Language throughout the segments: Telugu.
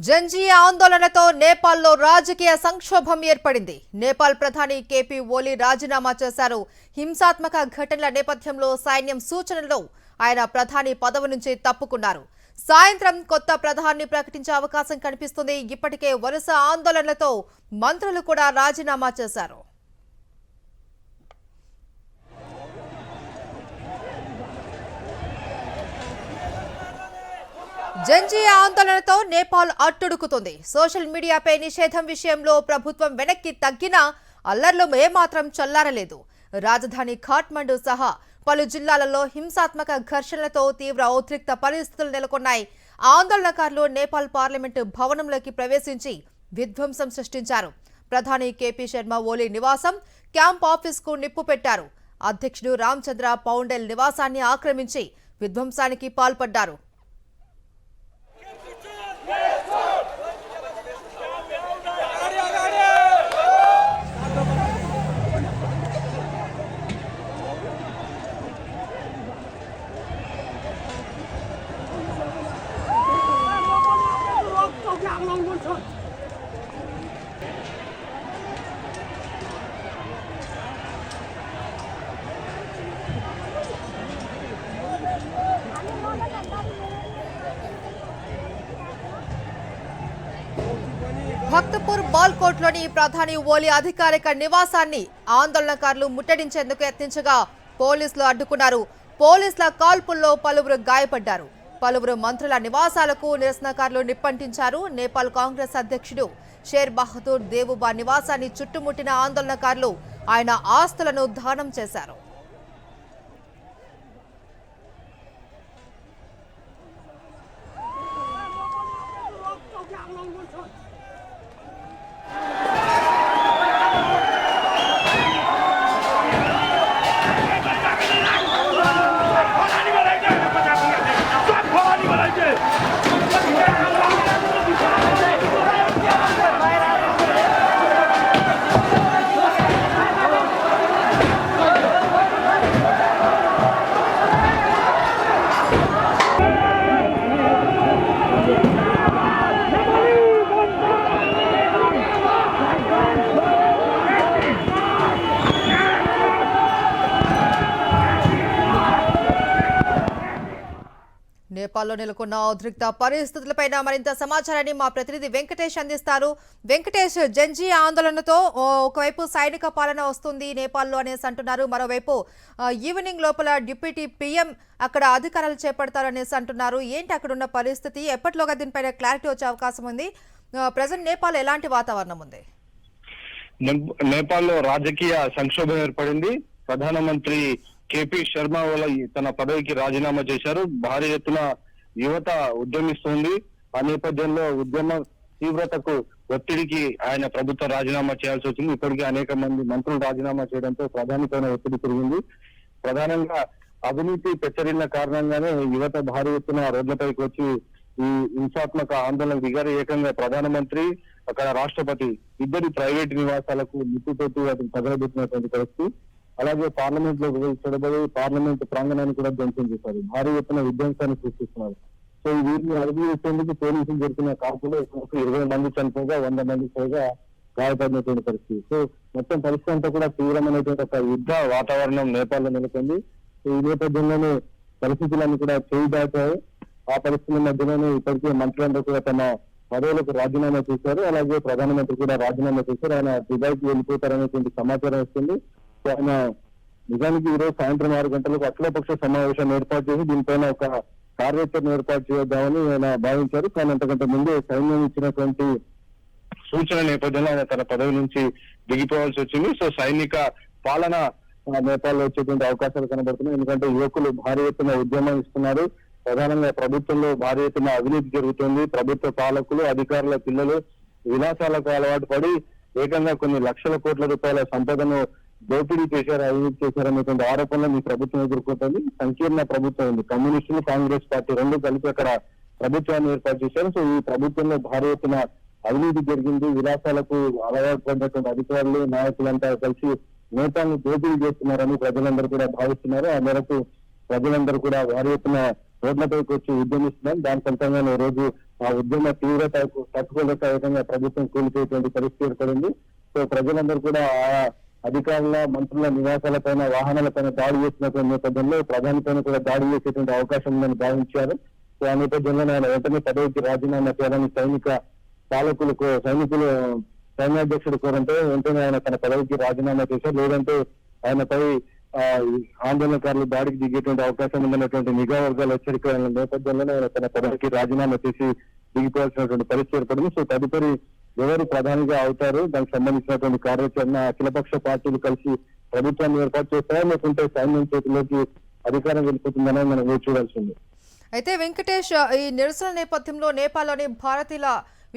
జంజీయ ఆందోళనతో నేపాల్లో రాజకీయ సంక్షోభం ఏర్పడింది. నేపాల్ ప్రధాని కేపీ ఓలీ రాజీనామా చేశారు. హింసాత్మక ఘటనల నేపథ్యంలో సైన్యం సూచనలో ఆయన ప్రధాని పదవి నుంచి తప్పుకున్నారు. సాయంత్రం కొత్త ప్రధాని ప్రకటించే అవకాశం కనిపిస్తుంది. ఇప్పటికే వరుస ఆందోళనలతో మంత్రులు కూడా రాజీనామా చేశారు. జంజీయ ఆందోళనతో నేపాల్ అట్టుడుకుతుంది. సోషల్ మీడియాపై నిషేధం విషయంలో ప్రభుత్వం వెనక్కి తగ్గినా అల్లర్లు ఏమాత్రం చల్లారలేదు. రాజధాని ఖాట్మండు సహా పలు జిల్లాలలో హింసాత్మక ఘర్షణలతో తీవ్ర ఉద్రిక్త పరిస్థితులు నెలకొన్నాయి. ఆందోళనకారులు నేపాల్ పార్లమెంటు భవనంలోకి ప్రవేశించి విధ్వంసం సృష్టించారు. ప్రధాని కేపీ శర్మ ఓలీ నివాసం, క్యాంప్ ఆఫీస్కు నిప్పు పెట్టారు. అధ్యక్షుడు రామచంద్ర పౌండెల్ నివాసాన్ని ఆక్రమించి విధ్వంసానికి పాల్పడ్డారు. భక్తపూర్ బాల్కోట్లోని ప్రధాని ఓలీ అధికారిక నివాసాన్ని ఆందోళనకారులు ముట్టడించేందుకు యత్నించగా పోలీసులు అడ్డుకున్నారు. పోలీసుల కాల్పుల్లో పలువురు గాయపడ్డారు. పలువురు మంత్రుల నివాసాలకు నిరసనకారులు నిప్పంటించారు. నేపాల్ కాంగ్రెస్ అధ్యక్షుడు షేర్ బహదూర్ దేవుబా నివాసాన్ని చుట్టుముట్టిన ఆందోళనకారులు ఆయన ఆస్తులను దహనం చేశారు. నేపాల్లో నెలకొన్న ఉద్రిక్త పరిస్థితులపై మరింత సమాచారాన్ని మా ప్రతినిధి వెంకటేష్ అందిస్తారు. వెంకటేష్, జంజీయ ఆందోళనతో ఒకవైపు సైనిక పాలన వస్తుంది నేపాల్లో అనేసి అంటున్నారు. మరోవైపు ఈవినింగ్ లోపల డిప్యూటీ పీఎం అక్కడ అధికారాలు చేపడతారు అనేసి అంటున్నారు. ఏంటి అక్కడ ఉన్న పరిస్థితి? ఎప్పటిలోగా దీనిపైన క్లారిటీ వచ్చే అవకాశం ఉంది? ప్రజెంట్ నేపాల్ ఎలాంటి వాతావరణం ఉంది? నేపాల్లో రాజకీయ సంక్షోభం ఏర్పడింది. ప్రధానమంత్రి కేపీ శర్మ ఓలీ తన పదవికి రాజీనామా చేశారు. భారీ ఎత్తున యువత ఉద్యమిస్తుంది. ఆ నేపథ్యంలో ఉద్యమ తీవ్రతకు ఒత్తిడికి ఆయన ప్రభుత్వం రాజీనామా చేయాల్సి వచ్చింది. ఇప్పటికీ అనేక మంది మంత్రులు రాజీనామా చేయడంతో ప్రధానిపైన ఒత్తిడి పెరిగింది. ప్రధానంగా అవినీతి పెచ్చరిన కారణంగానే యువత భారీ ఎత్తున రోడ్లపైకి వచ్చి ఈ హింసాత్మక ఆందోళన దిగారు. ఏకంగా ప్రధానమంత్రి, అక్కడ రాష్ట్రపతి ఇద్దరి ప్రైవేట్ నివాసాలకు నిప్పుతోటి వాటిని తగలబెట్టినటువంటి పరిస్థితి. అలాగే పార్లమెంట్ లో చొరబడి పార్లమెంట్ ప్రాంగణాన్ని కూడా ధ్వంసం చేశారు. భారీ ఎత్తున విధ్వంసాన్ని సృష్టిస్తున్నారు. సో వీటిని అదుపు చేసేందుకు పోలీసులు జరిపిన కాపులో 20 మంది చనిపోగా 100 మంది పైగా గాయపడినటువంటి పరిస్థితి. సో మొత్తం పరిస్థితి అంతా కూడా తీవ్రమైనటువంటి ఒక యుద్ధ వాతావరణం నేపాల్లో నెలకొంది. ఈ నేపథ్యంలోనే పరిస్థితులన్నీ కూడా చేయి దాటాయి. ఆ పరిస్థితుల మధ్యలోనే ఇప్పటికే మంత్రులందరూ కూడా తమ పదవులకు రాజీనామా చేశారు. అలాగే ప్రధానమంత్రి కూడా రాజీనామా చేశారు. ఆయన దుబాయ్కి వెళ్ళిపోతారనేటువంటి సమాచారం వస్తుంది. ఆయన నిజానికి ఈరోజు సాయంత్రం 6 గంటలకు అఖిలపక్ష సమావేశాన్ని ఏర్పాటు చేసి దీనిపైన ఒక కార్యాచరణ ఏర్పాటు చేద్దామని ఆయన భావించారు. కానీ అంతకంటే ముందే సైన్యం ఇచ్చినటువంటి సూచన నేపథ్యంలో ఆయన తన పదవి నుంచి దిగిపోవాల్సి వచ్చింది. సో సైనిక పాలన నేపాల్లో వచ్చేటువంటి అవకాశాలు కనబడుతున్నాయి. ఎందుకంటే యువకులు భారీ ఎత్తున ఉద్యమం ఇస్తున్నారు. ప్రధానంగా ప్రభుత్వంలో భారీ ఎత్తున అవినీతి జరుగుతుంది. ప్రభుత్వ పాలకులు, అధికారుల పిల్లలు విలాసాలకు అలవాటు పడి ఏకంగా కొన్ని లక్షల కోట్ల రూపాయల సంపదను దోపిడీ చేశారు, అవినీతి చేశారనేటువంటి ఆరోపణలు ఈ ప్రభుత్వం ఎదుర్కొంటుంది. సంకీర్ణ ప్రభుత్వం ఉంది. కమ్యూనిస్టులు, కాంగ్రెస్ పార్టీ రెండు కలిపి అక్కడ ప్రభుత్వాన్ని ఏర్పాటు చేశారు. సో ఈ ప్రభుత్వంలో భారీ ఎత్తున అవినీతి జరిగింది. విలాసాలకు అలవాటు పడినటువంటి అధికారులు, నాయకులంతా కలిసి నేతలను దోపిడీ చేస్తున్నారని ప్రజలందరూ కూడా భావిస్తున్నారు. ఆ మేరకు ప్రజలందరూ కూడా భారీ ఎత్తున రోడ్లపైకి వచ్చి ఉద్యమిస్తున్నారు. దాని ఫలితంగానే రోజు ఆ ఉద్యమ తీవ్రతకు తట్టుకోలేక విధంగా ప్రభుత్వం కూలిపోయేటువంటి పరిస్థితి ఏర్పడింది. సో ప్రజలందరూ కూడా ఆ అధికారుల మంత్రుల నివాసాలపైన వాహనాలపైన దాడి చేసినటువంటి నేపథ్యంలో ప్రధానిపైన కూడా దాడి చేసేటువంటి అవకాశం ఉందని భావించారు. సో ఆ నేపథ్యంలో ఆయన వెంటనే పదవికి రాజీనామా చేయాలని సైనికులు సైన్యాధ్యక్షుడు కోరంటే వెంటనే ఆయన తన పదవికి రాజీనామా చేశారు. లేదంటే ఆయనపై ఆందోళనకారులు దాడికి దిగేటువంటి అవకాశం ఉందన్నటువంటి నిఘా వర్గాల హెచ్చరిక నేపథ్యంలోనే ఆయన తన పదవికి రాజీనామా చేసి దిగిపోవాల్సినటువంటి పరిస్థితి ఏర్పడింది. సో తదుపరి ఎవరు ప్రధానిగా అవుతారు, దానికి సంబంధించినటువంటి కార్యాచరణ అఖిలపక్ష పార్టీలు కలిసి ప్రభుత్వాన్ని ఏర్పాటు చేస్తారా, లేకుంటే సైన్యం చేతిలోకి అధికారం వెళ్ళిపోతుందని మనం వేచి చూడాల్సింది. అయితే వెంకటేష్, ఈ నిరసన నేపథ్యంలో నేపాల్లోని భారతీయుల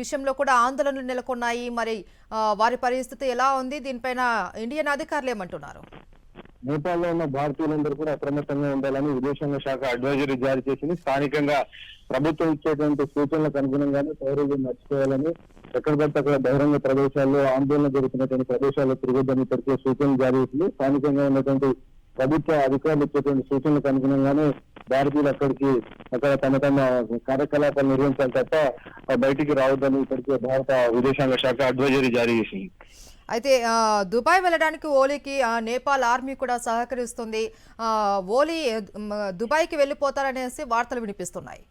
విషయంలో కూడా ఆందోళనలు నెలకొన్నాయి. మరి వారి పరిస్థితి ఎలా ఉంది? దీనిపైన ఇండియన్ అధికారులు ఏమంటున్నారు? నేపాల్లో ఉన్న భారతీయులందరూ కూడా అప్రమత్తంగా ఉండాలని విదేశాంగ శాఖ అడ్వైజరీ జారీ చేసింది. స్థానికంగా ప్రభుత్వం ఇచ్చేటువంటి సూచనలకు అనుగుణంగానే పౌరులు మర్చిపోవాలని, ఎక్కడ పడితే అక్కడ బహిరంగ ప్రదేశాల్లో ఆందోళన జరుగుతున్నటువంటి ప్రదేశాల్లో తిరగొద్దని ఇప్పటికే సూచనలు జారీ చేసింది. స్థానికంగా ఉన్నటువంటి ప్రభుత్వ అధికారులు ఇచ్చేటువంటి సూచనలకు అనుగుణంగానే భారతీయులు అక్కడ తమ కార్యకలాపాలు నిర్వహించాలి తప్ప బయటికి రావద్దని ఇప్పటికే భారత విదేశాంగ శాఖ అడ్వైజరీ జారీ చేసింది. అయితే దుబాయ్ వెళ్ళడానికి ఓలీకి నేపాల్ ఆర్మీ కూడా సహకరిస్తుంది. ఓలీ దుబాయ్కి వెళ్ళిపోతారనేసి వార్తలు వినిపిస్తున్నాయి.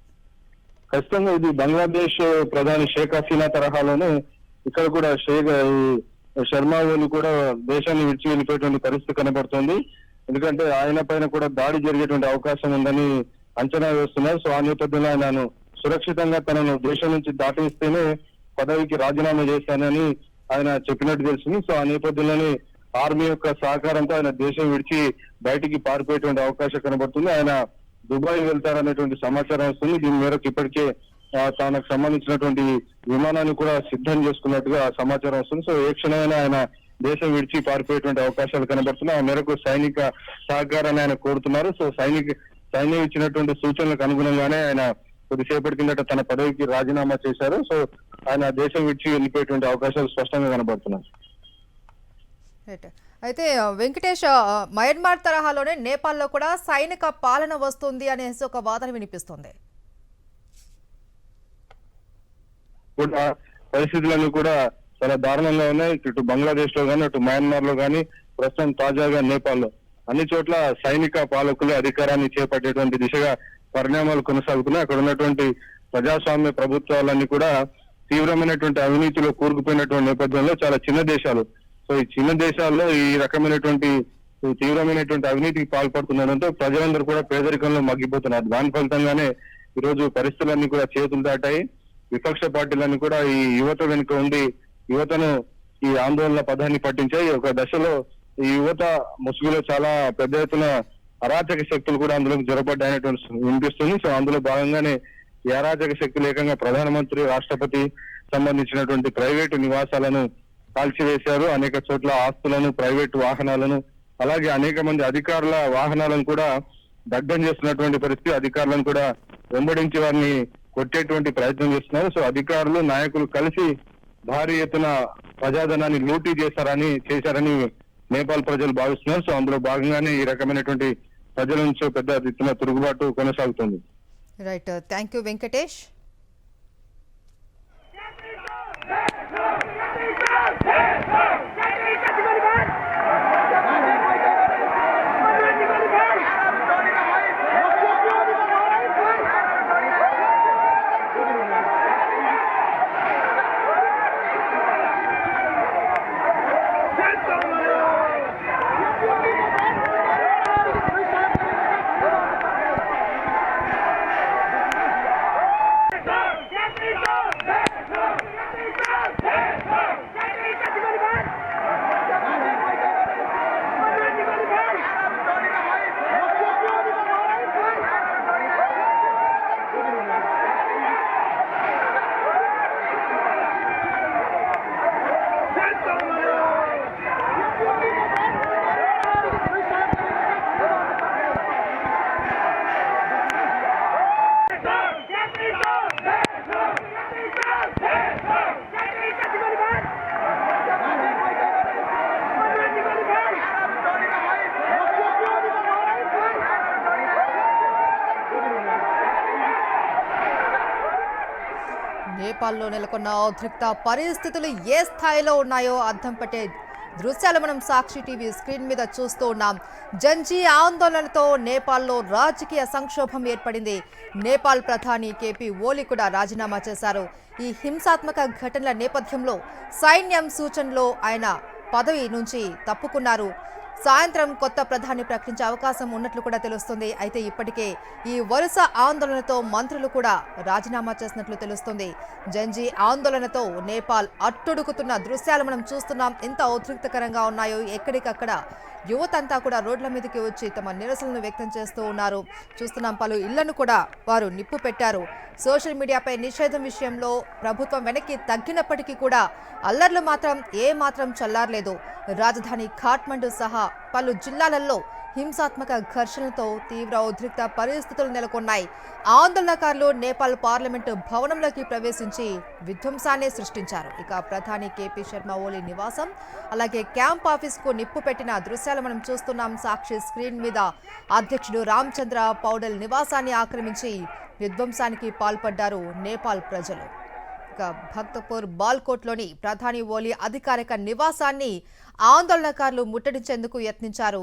ఖచ్చితంగా ఇది బంగ్లాదేశ్ ప్రధాని షేక్ హసీనా తరహాలోనే ఇక్కడ కూడా శర్మా ఓలీ కూడా దేశాన్ని విడిచి వెళ్ళిపోయేటువంటి పరిస్థితి కనబడుతుంది. ఎందుకంటే ఆయన పైన కూడా దాడి జరిగేటువంటి అవకాశం ఉందని అంచనా వేస్తున్నారు. సో ఆ నేపథ్యంలో ఆయనను సురక్షితంగా తనను దేశం నుంచి దాటిస్తేనే పదవికి రాజీనామా చేశానని ఆయన చెప్పినట్టు తెలిసింది. సో ఆ నేపథ్యంలోనే ఆర్మీ యొక్క సహకారంతో ఆయన దేశం విడిచి బయటికి పారిపోయేటువంటి అవకాశం కనబడుతుంది. ఆయన దుబాయ్ వెళ్తారనేటువంటి సమాచారం వస్తుంది. దీని మేరకు ఇప్పటికే తనకు సంబంధించినటువంటి విమానాన్ని కూడా సిద్ధం చేసుకున్నట్టుగా సమాచారం వస్తుంది. సో ఏ క్షణమైనా ఆయన దేశం విడిచి పారిపోయేటువంటి అవకాశాలు కనబడుతున్నాయి. ఆ మేరకు సైనిక సహకారాన్ని ఆయన కోరుతున్నారు. సో సైన్యం ఇచ్చినటువంటి సూచనలకు అనుగుణంగానే ఆయన కొద్దిసేపటి కిందట తన పదవికి రాజీనామా చేశారు. సో ఆయన దేశం విడిచి వెళ్ళిపోయేటువంటి అవకాశాలు స్పష్టంగా కనబడుతున్నాయి. అయితే వెంకటేష్, మయన్మార్ తరహాలోనే నేపాల్లో కూడా సైనిక పాలన వస్తుంది అనేసి ఒక వాదన వినిపిస్తుంది. కూడా పరిస్థితులన్నీ కూడా చాలా దారుణంగా ఉన్నాయి. ఇటు బంగ్లాదేశ్ లో కానీ, అటు మయన్మార్ లో కానీ, ప్రస్తుతం తాజాగా నేపాల్లో అన్ని చోట్ల సైనిక పాలకులు అధికారాన్ని చేపట్టేటువంటి దిశగా పరిణామాలు కొనసాగుతున్నాయి. అక్కడ ఉన్నటువంటి ప్రజాస్వామ్య ప్రభుత్వాలన్నీ కూడా తీవ్రమైనటువంటి అవినీతిలో కూరుకుపోయినటువంటి నేపథ్యంలో చాలా చిన్న దేశాలు. సో ఈ చిన్న దేశాల్లో ఈ రకమైనటువంటి తీవ్రమైనటువంటి అవినీతికి పాల్పడుతుండడంతో ప్రజలందరూ కూడా పేదరికంలో మగ్గిపోతున్నారు. దాని ఫలితంగానే ఈరోజు పరిస్థితులన్నీ కూడా చేతులు దాటాయి. విపక్ష పార్టీలన్నీ కూడా ఈ యువత వెనుక ఉండి యువతను ఈ ఆందోళన పదాన్ని పట్టించాయి. ఒక దశలో ఈ యువత ముసుగులో చాలా పెద్ద ఎత్తున అరాచక శక్తులు కూడా అందులోకి జొరబడ్డాయనేటువంటి వినిపిస్తుంది. సో అందులో భాగంగానే ఈ అరాచక శక్తులు ఏకంగా ప్రధానమంత్రి, రాష్ట్రపతి సంబంధించినటువంటి ప్రైవేటు నివాసాలను కాల్చివేశారు. అనేక చోట్ల ఆస్తులను, ప్రైవేటు వాహనాలను, అలాగే అనేక మంది అధికారుల వాహనాలను కూడా దగ్ధం చేస్తున్నటువంటి పరిస్థితి. అధికారులను కూడా వెంబడించి వారిని కొట్టేటువంటి ప్రయత్నం చేస్తున్నారు. సో అధికారులు, నాయకులు కలిసి భారీ ఎత్తున ప్రజాధనాన్ని లూటీ చేశారని నేపాల్ ప్రజలు భావిస్తున్నారు. సో అందులో భాగంగానే ఈ రకమైనటువంటి ప్రజల నుంచి పెద్ద ఎత్తున తిరుగుబాటు కొనసాగుతుంది. Right, thank you Venkatesh. నేపాల్లో నెలకొన్న ఉద్రిక్త పరిస్థితులు ఏ స్థాయిలో ఉన్నాయో అర్థం పట్టే దృశ్యాలు మనం సాక్షి టీవీ స్క్రీన్ మీద చూస్తూ ఉన్నాం. జంజీ ఆందోళనతో నేపాల్లో రాజకీయ సంక్షోభం ఏర్పడింది. నేపాల్ ప్రధాని కేపీ ఓలీ కూడా రాజీనామా చేశారు. ఈ హింసాత్మక ఘటనల నేపథ్యంలో సైన్యం సూచనలో ఆయన పదవి నుంచి తప్పుకున్నారు. సాయంత్రం కొత్త ప్రధాని ప్రకటించే అవకాశం ఉన్నట్లు కూడా తెలుస్తుంది. అయితే ఇప్పటికే ఈ వరుస ఆందోళనతో మంత్రులు కూడా రాజీనామా చేసినట్లు తెలుస్తుంది. జంజీ ఆందోళనతో నేపాల్ అట్టుడుకుతున్న దృశ్యాలు మనం చూస్తున్నాం. ఎంత ఉద్రిక్తకరంగా ఉన్నాయో ఎక్కడికక్కడ యువతంతా కూడా రోడ్ల మీదకి వచ్చి తమ నిరసనలు వ్యక్తం చేస్తూ ఉన్నారు. చూస్తున్నాం, పలు ఇళ్లను కూడా వారు నిప్పు పెట్టారు. సోషల్ మీడియాపై నిషేధం విషయంలో ప్రభుత్వం వెనక్కి తగ్గినప్పటికీ కూడా అల్లర్లు మాత్రం ఏమాత్రం చల్లారలేదు. రాజధాని ఖాట్మండు సహా పలు జిల్లాలలో హింసాత్మక ఘర్షణలతో తీవ్ర ఉద్రిక్త పరిస్థితులు నెలకొన్నాయి. ఆందోళనకారులు నేపాల్ పార్లమెంటు భవనంలోకి ప్రవేశించి విధ్వంసాన్ని సృష్టించారు. ఇక ప్రధాని కేపీ శర్మ ఓలీ నివాసం అలాగే క్యాంప్ ఆఫీస్కు నిప్పు పెట్టిన దృశ్యాలు మనం చూస్తున్నాం. సాక్షి స్క్రీన్ మీద అధ్యక్షుడు రామచంద్ర పౌడల్ నివాసాన్ని ఆక్రమించి విధ్వంసానికి పాల్పడ్డారు నేపాల్ ప్రజలు. ఇక భక్తపూర్ బాల్కోట్లోని ప్రధాని ఓలీ అధికారిక నివాసాన్ని ఆందోళనకారులు ముట్టడించేందుకు యత్నించారు.